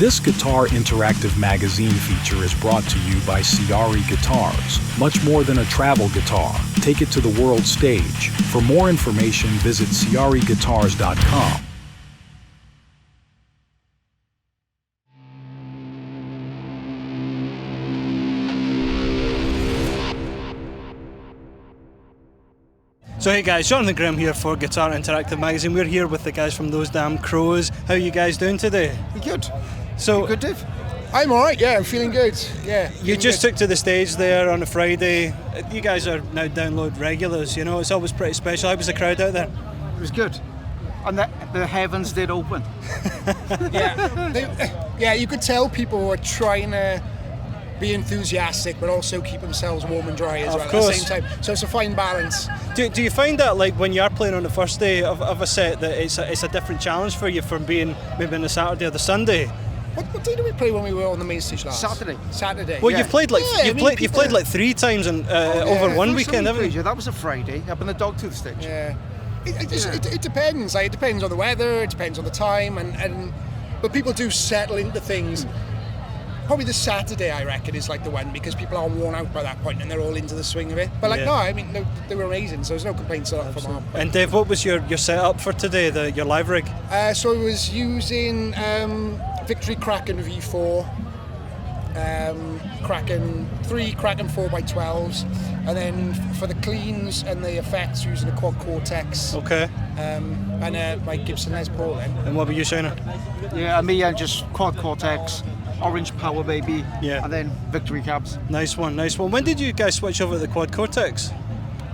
This Guitar Interactive magazine feature is brought to you by Ciari Guitars. Much more than a travel guitar. Take it to the world stage. For more information, visit ciariguitars.com. So hey guys, Jonathan Graham here for Guitar Interactive Magazine. We're here with the guys from Those Damn Crows. How are you guys doing today? Good. So, you good, Dave? I'm alright, yeah, I'm feeling good. Yeah. You just took to the stage there on a Friday. You guys are now download regulars, you know, it's always pretty special. How was the crowd out there? It was good. And the heavens did open. Yeah, you could tell people were trying to be enthusiastic but also keep themselves warm and dry as well at the same time. So it's a fine balance. Do you find that, like, when you are playing on the first day of a set, that it's a different challenge for you from being maybe on the Saturday or the Sunday? What day did we play when we were on the main stage last? Saturday. Well, yeah. you've played like 3 times over one weekend, haven't you? That was a Friday up in the Dogtooth stage. Yeah. It depends. Like, it depends on the weather. It depends on the time, but people do settle into things. Probably the Saturday, I reckon, is like the one because people are worn out by that point and they're all into the swing of it. But no, I mean, they were amazing, so there's no complaints from our point. And Dave, what was your setup for today, your live rig? So I was using Victory Kraken V4, Kraken 3 Kraken 4x12s, and then for the cleans and the effects using a quad Cortex. Okay. And my Gibson Les Paul then. And what about you, Shona? Yeah, me and just quad Cortex, Orange Power Baby, and then Victory Cabs. Nice one. When did you guys switch over to the quad Cortex?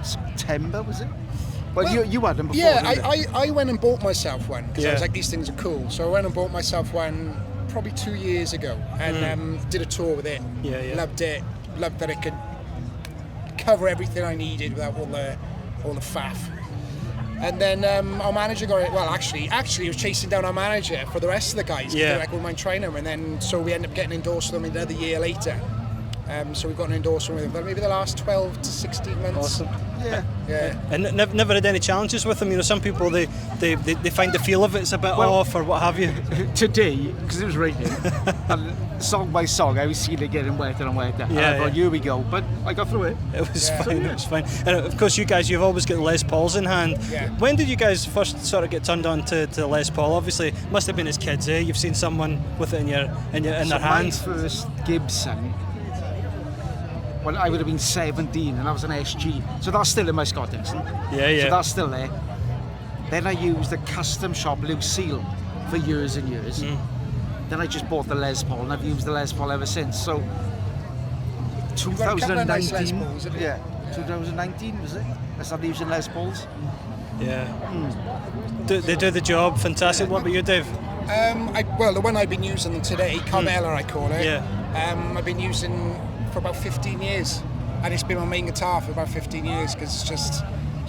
September, was it? Well, you had them before. Yeah, I went and bought myself one because I was like, these things are cool. So I went and bought myself one probably 2 years ago and did a tour with it. Yeah. Loved it. Loved that it could cover everything I needed without all the faff. And then our manager got it. Well, actually, he was chasing down our manager for the rest of the guys. Yeah. Like, we might train him, and then so we ended up getting endorsed with them another year later. So we've got an endorsement with them maybe the last 12 to 16 months. Awesome. Yeah. And never had any challenges with them. You know, some people they find the feel of it's a bit off or what have you. Today, because it was raining, and song by song, I was seeing it getting wetter and wetter. And I thought, here we go. But I got through it. It was fine. It was fine. And of course, you guys, you've always got Les Pauls in hand. Yeah. When did you guys first sort of get turned on to Les Paul? Obviously, must have been as kids, eh? You've seen someone with it in their hands. My first Gibson. Well, I would have been 17 and I was an SG. So that's still in my Scottish. Yeah. So that's still there. Then I used a custom shop Lucille for years and years. Then I just bought the Les Paul and I've used the Les Paul ever since. So 2019. Nice Les Pauls, 2019 was it? I started using Les Pauls. Yeah. They do the job. Fantastic. What about you, Dave? The one I've been using today, Carmella I call it. Yeah. I've been using for about 15 years, and it's been my main guitar for about 15 years because it's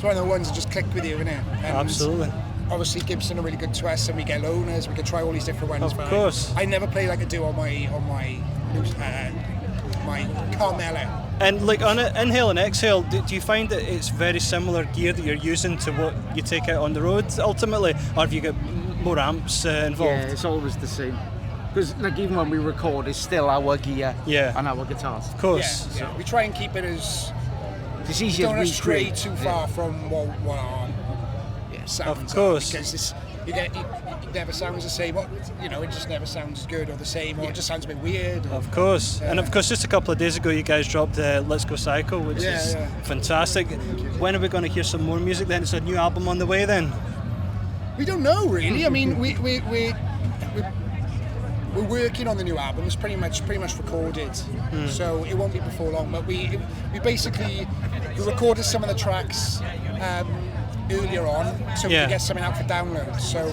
one of the ones that just clicked with you, isn't it? And absolutely. Obviously, Gibson are really good to us, and we get loaners. We can try all these different ones. Of course. I never play like I do on my Carmella. And like on Inhale and Exhale, do you find that it's very similar gear that you're using to what you take out on the road ultimately, or have you got more amps involved? Yeah, it's always the same. Because like even when we record, it's still our gear and our guitars. Of course. Yeah. We try and keep it as it's easy as we don't stray too far from what our sounds of course. Are, because it never sounds the same. It just never sounds good or the same, or it just sounds a bit weird. Of course. And of course, just a couple of days ago, you guys dropped Let's Go Psycho, which is fantastic. When are we going to hear some more music then? It's a new album on the way then? We don't know really. I mean, we're working on the new album. It's pretty much recorded, so it won't be before long. But we basically recorded some of the tracks earlier on, so we could get something out for download. So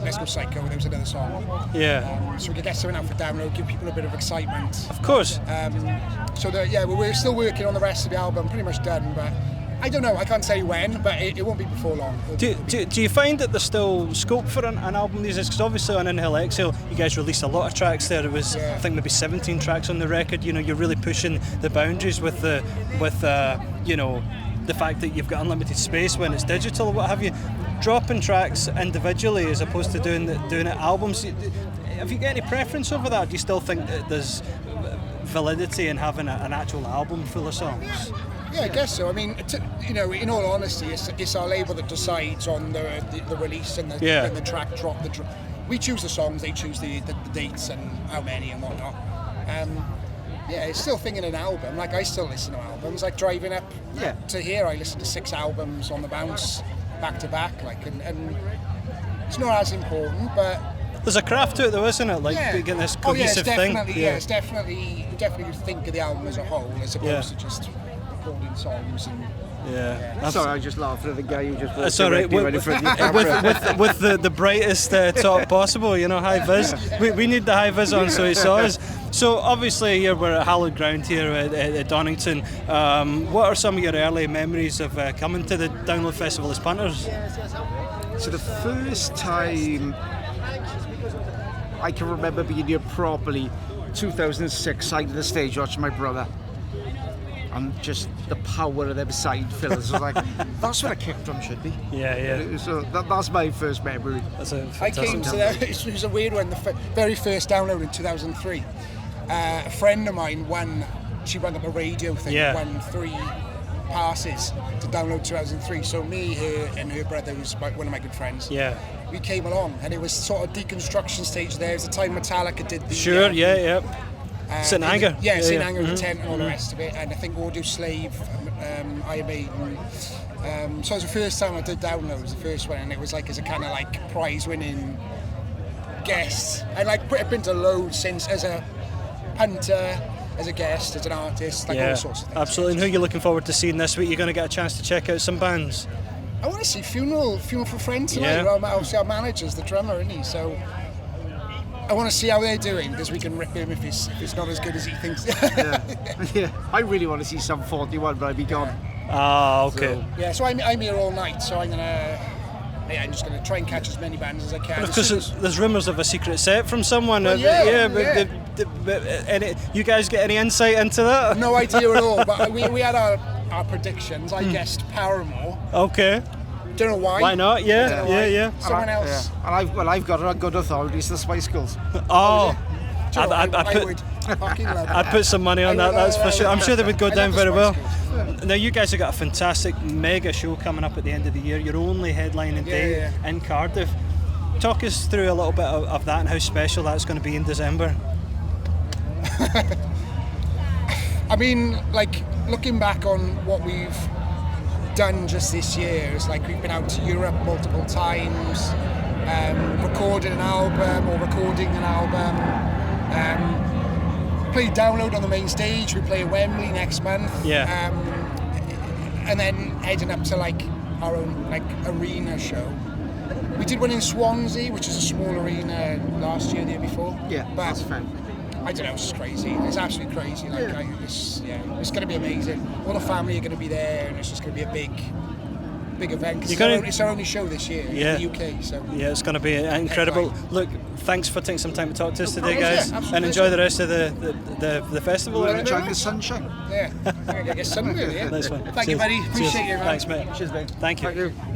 Let's Go Psycho. There was another song. Yeah. So we could get something out for download, give people a bit of excitement. Of course. We're still working on the rest of the album. Pretty much done, but I don't know. I can't say when, but it won't be before long. Do you find that there's still scope for an album these days? Because obviously on Inhale Exhale, you guys released a lot of tracks there. It was I think maybe 17 tracks on the record. You know, you're really pushing the boundaries with the fact that you've got unlimited space when it's digital, what have you. dropping tracks individually as opposed to doing it albums. Have you got any preference over that? Do you still think that there's validity in having an actual album full of songs? Yeah, I guess so. I mean, you know, in all honesty, it's our label that decides on the release and the track drop. We choose the songs, they choose the dates and how many and whatnot. Yeah, it's still thinking an album. Like, I still listen to albums. Like, driving up to here, I listen to 6 albums on the bounce, back to back. Like, and it's not as important, but there's a craft to it, though, isn't it? Like, getting this cohesive thing. Yeah, it's definitely think of the album as a whole, as opposed to just recording songs and. Yeah. Sorry, I just laughed at the guy who just walked sorry, right in front of the with the brightest top possible, you know, high vis. We need the high vis on, so he saw us. So obviously here we're at hallowed ground here at Donington. What are some of your early memories of coming to the Download Festival as punters? So the first time I can remember being here properly, 2006, side of the stage watching my brother. And just the power of them side fillers. I was like, that's what a kick drum should be. Yeah. So that's my first memory. I came to that, it was a weird one, the very first download in 2003. A friend of mine she won up a radio thing, won 3 passes to download 2003. So me, her, and her brother, who's one of my good friends, we came along, and it was sort of deconstruction stage there. It was the time Metallica did the... St. Anger. St. Anger, the tent and all the rest of it, and I think Audio Slave, Iron Maiden. So it was the first time I did download, it was the first one, and it was like as a kind of like prize-winning guest. I like put been to loads since as a punter, as a guest, as an artist, like all sorts of things. Absolutely. And who are you looking forward to seeing this week? You're going to get a chance to check out some bands. I want to see Funeral for a Friend tonight. Obviously our manager's the drummer, isn't he? So I want to see how they're doing, because we can rip him if it's not as good as he thinks. I really want to see Sum 41, but I'd be gone. Okay. So I'm here all night, so I'm just going to try and catch as many bands as I can. Because there's rumours of a secret set from someone. But you guys get any insight into that? No idea at all, but we had our predictions. I guessed Paramore. Okay. Don't know why. Why not? Yeah. Someone else. And I've got it on good authority. It's the Spice Girls. I put some money on that. That's for sure. I'm sure they would go down very well. Now you guys have got a fantastic mega show coming up at the end of the year. Your only headlining day in Cardiff. Talk us through a little bit of that and how special that's going to be in December. I mean, like, looking back on what we've done just this year, it's like we've been out to Europe multiple times, recording an album, play Download on the main stage. We play at Wembley next month, and then heading up to like our own like arena show. We did one in Swansea, which is a small arena, last year, the year before. But that's fun. I don't know, it's just crazy. It's absolutely crazy. Like, it's going to be amazing. All the family are going to be there, and it's just going to be a big event. Cause it's our only show this year in the UK. So it's going to be incredible. Look, thanks for taking some time to talk to us today, guys, and enjoy the rest of the festival. Enjoy the sunshine. Yeah, I guess sun really. Nice one. Thank you, buddy. Appreciate you, man. Thanks, mate. Cheers, mate. Thank you. Thank you.